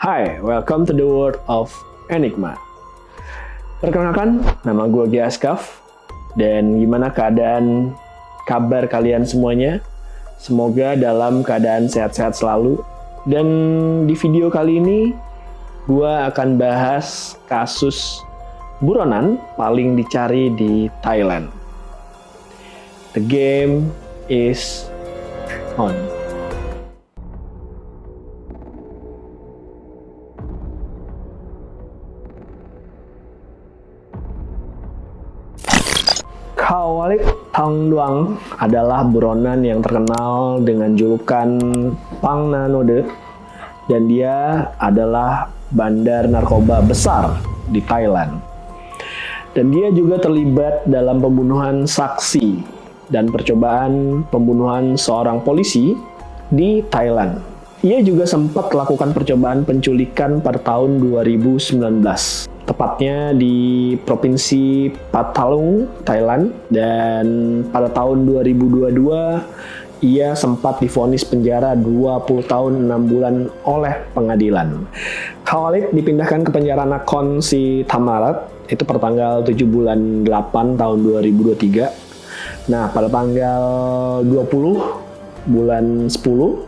Hai, welcome to the world of Enigma. Perkenalkan, nama gue Giaskaf. Dan gimana kabar kalian semuanya? Semoga dalam keadaan sehat-sehat selalu. Dan di video kali ini, gue akan bahas kasus buronan paling dicari di Thailand. The game is on. Khawalik Thongduang adalah buronan yang terkenal dengan julukan Phang Na Node, dan dia adalah bandar narkoba besar di Thailand. Dan dia juga terlibat dalam pembunuhan saksi dan percobaan pembunuhan seorang polisi di Thailand. Ia juga sempat melakukan percobaan penculikan pada tahun 2019. Tepatnya di Provinsi Patalung, Thailand, dan pada tahun 2022 ia sempat divonis penjara 20 tahun 6 bulan oleh pengadilan. Khawalik dipindahkan ke penjara Nakhon Si Thammarat itu per tanggal 7 bulan 8 tahun 2023. Nah, pada tanggal 20 bulan 10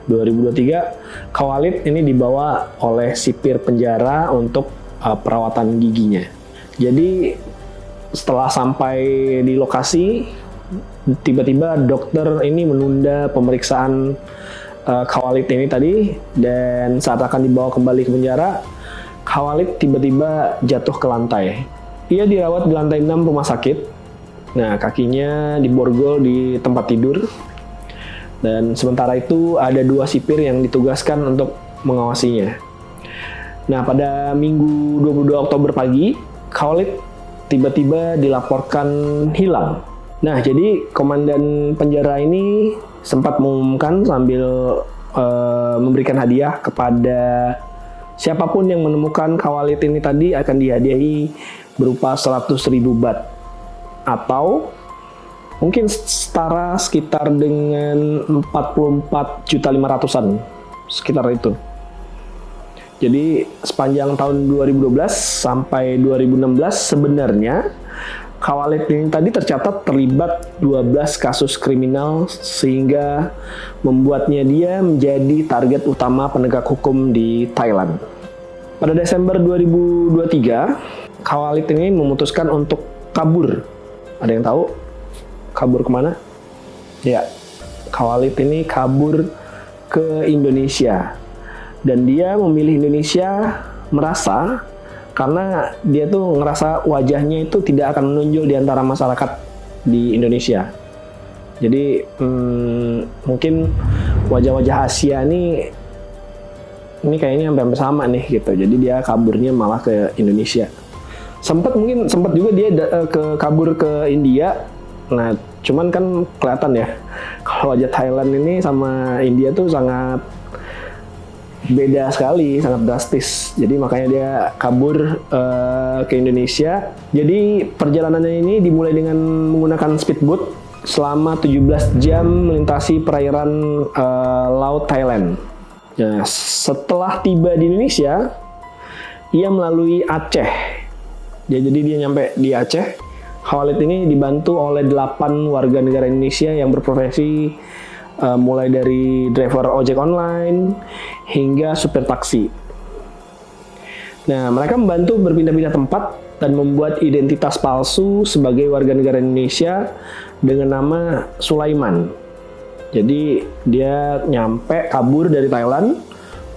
2023, Khawalik ini dibawa oleh sipir penjara untuk perawatan giginya. Jadi setelah sampai di lokasi, tiba-tiba dokter ini menunda pemeriksaan Khawalik ini tadi, dan saat akan dibawa kembali ke penjara, Khawalik tiba-tiba jatuh ke lantai. Ia dirawat di lantai 6 rumah sakit. Nah, kakinya diborgol di tempat tidur. Dan sementara itu ada 2 sipir yang ditugaskan untuk mengawasinya. Nah, pada Minggu 22 Oktober pagi, Khawalik tiba-tiba dilaporkan hilang. Nah, jadi komandan penjara ini sempat mengumumkan sambil memberikan hadiah kepada siapapun yang menemukan Khawalik ini tadi akan dihadiahi berupa 100.000 baht. Atau mungkin setara sekitar dengan 44.500.000-an, sekitar itu. Jadi sepanjang tahun 2012 sampai 2016 sebenarnya Khawalik ini tadi tercatat terlibat 12 kasus kriminal sehingga membuatnya dia menjadi target utama penegak hukum di Thailand. Pada Desember 2023, Khawalik ini memutuskan untuk kabur. Ada yang tahu kabur kemana? Ya, Khawalik ini kabur ke Indonesia. Dan dia memilih Indonesia merasa karena dia tuh ngerasa wajahnya itu tidak akan menonjol di antara masyarakat di Indonesia. Jadi mungkin wajah-wajah Asia ini kayaknya hampir sama nih gitu. Jadi dia kaburnya malah ke Indonesia. Sempat juga dia kabur ke India. Nah, cuman kan kelihatan ya kalau wajah Thailand ini sama India tuh sangat beda sekali, sangat drastis. Jadi makanya dia kabur ke Indonesia. Jadi perjalanannya ini dimulai dengan menggunakan speedboat selama 17 jam melintasi perairan Laut Thailand. Nah, setelah tiba di Indonesia, ia melalui Aceh. Jadi dia nyampe di Aceh. Khawalik ini dibantu oleh 8 warga negara Indonesia yang berprofesi mulai dari driver ojek online hingga supir taksi. Nah, mereka membantu berpindah-pindah tempat dan membuat identitas palsu sebagai warga negara Indonesia dengan nama Sulaiman. Jadi dia nyampe kabur dari Thailand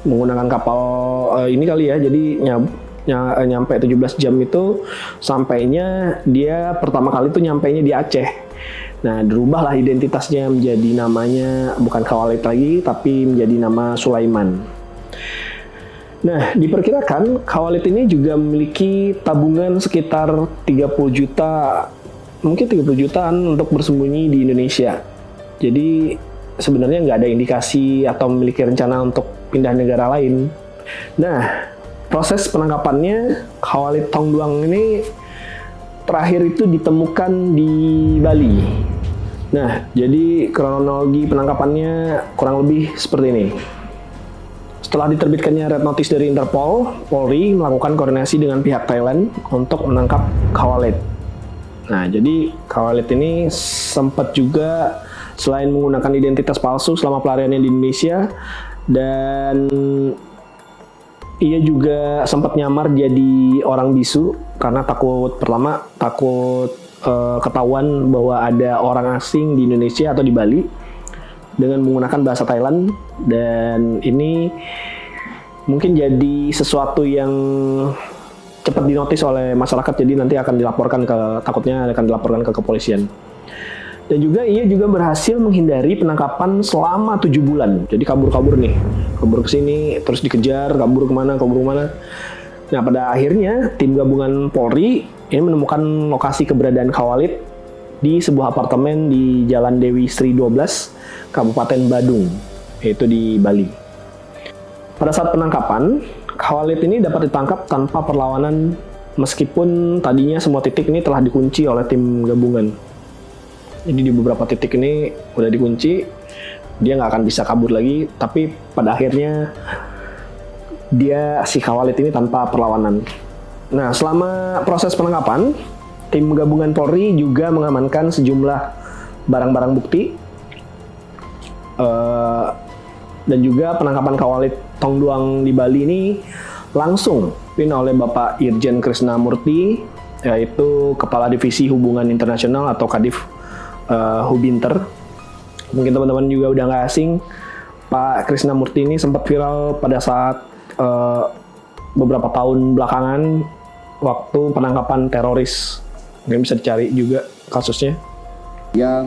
menggunakan kapal ini kali ya. Jadi nyampe 17 jam itu, sampainya dia pertama kali tuh nyampainya di Aceh. Nah, dirubahlah identitasnya menjadi namanya bukan Khawalik lagi, tapi menjadi nama Sulaiman. Nah, diperkirakan Khawalik ini juga memiliki tabungan sekitar 30 juta, mungkin 30 jutaan untuk bersembunyi di Indonesia. Jadi sebenarnya nggak ada indikasi atau memiliki rencana untuk pindah negara lain. Nah, proses penangkapannya Khawalik Thongduang ini terakhir itu ditemukan di Bali. Nah, jadi kronologi penangkapannya kurang lebih seperti ini. Setelah diterbitkannya red notice dari Interpol, Polri melakukan koordinasi dengan pihak Thailand untuk menangkap Khawalit. Nah, jadi Khawalit ini sempat juga selain menggunakan identitas palsu selama pelariannya di Indonesia, dan ia juga sempat nyamar jadi orang bisu karena takut ketahuan bahwa ada orang asing di Indonesia atau di Bali dengan menggunakan bahasa Thailand, dan ini mungkin jadi sesuatu yang cepat dinotis oleh masyarakat, jadi nanti akan dilaporkan ke kepolisian. Dan juga ia juga berhasil menghindari penangkapan selama 7 bulan. Jadi kabur nih, kabur ke sini, terus dikejar, kabur kemana. Nah, pada akhirnya tim gabungan Polri ini menemukan lokasi keberadaan Khawalit di sebuah apartemen di Jalan Dewi Sri 12, Kabupaten Badung, yaitu di Bali. Pada saat penangkapan, Khawalit ini dapat ditangkap tanpa perlawanan meskipun tadinya semua titik ini telah dikunci oleh tim gabungan. Jadi di beberapa titik ini udah dikunci, dia nggak akan bisa kabur lagi, tapi pada akhirnya si Khawalit ini tanpa perlawanan. Nah, selama proses penangkapan, tim gabungan Polri juga mengamankan sejumlah barang-barang bukti, dan juga penangkapan Khawalit Tongduang di Bali ini langsung dipimpin oleh Bapak Irjen Krisnamurti, yaitu Kepala Divisi Hubungan Internasional atau Kadif Hubinter. Mungkin teman-teman juga udah nggak asing, Pak Krisnamurti ini sempat viral pada saat beberapa tahun belakangan waktu penangkapan teroris. Mungkin bisa dicari juga kasusnya. Yang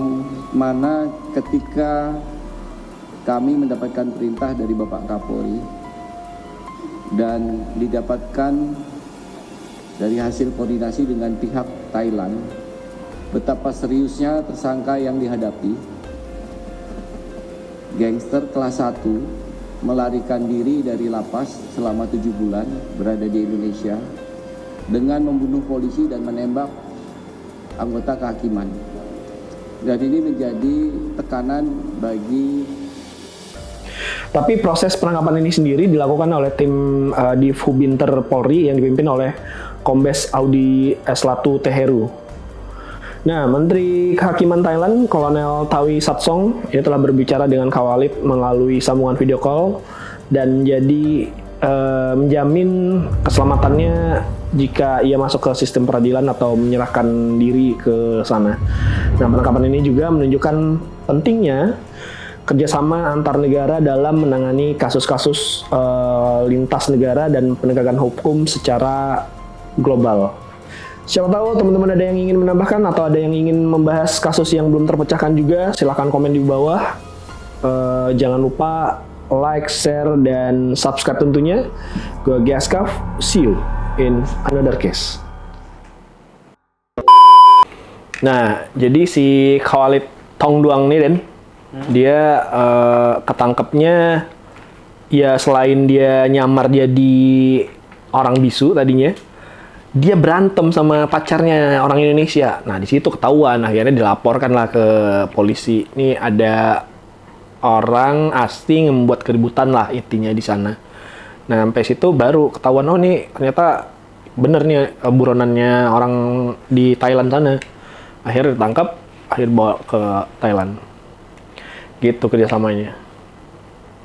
mana ketika kami mendapatkan perintah dari Bapak Kapolri dan didapatkan dari hasil koordinasi dengan pihak Thailand, betapa seriusnya tersangka yang dihadapi. Gangster kelas 1 melarikan diri dari lapas selama 7 bulan berada di Indonesia dengan membunuh polisi dan menembak anggota kehakiman. Dan ini menjadi tekanan bagi. Tapi proses penangkapan ini sendiri dilakukan oleh tim di Hubinter Polri yang dipimpin oleh Kombes Audi Eslatu Teheru. Nah, Menteri Kehakiman Thailand, Kolonel Tawi Satsong, ini telah berbicara dengan Khawalit melalui sambungan video call dan jadi menjamin keselamatannya jika ia masuk ke sistem peradilan atau menyerahkan diri ke sana. Nah, penangkapan ini juga menunjukkan pentingnya kerjasama antar negara dalam menangani kasus-kasus lintas negara dan penegakan hukum secara global. Siapa tahu teman-teman ada yang ingin menambahkan atau ada yang ingin membahas kasus yang belum terpecahkan juga, silahkan komen di bawah. Jangan lupa like, share, dan subscribe tentunya. Gue Giaskaf, see you in another case. Nah, jadi si Khawalit Tongduang nih, Den, dia ketangkepnya ya selain dia nyamar jadi orang bisu tadinya, dia berantem sama pacarnya orang Indonesia. Nah, di situ ketahuan, akhirnya dilaporkan lah ke polisi. Ini ada orang asing yang membuat keributan lah intinya di sana. Nah, sampai situ baru ketahuan, oh nih ternyata bener nih buronannya orang di Thailand sana. Akhirnya ditangkap, akhirnya bawa ke Thailand. Gitu kerjasamanya.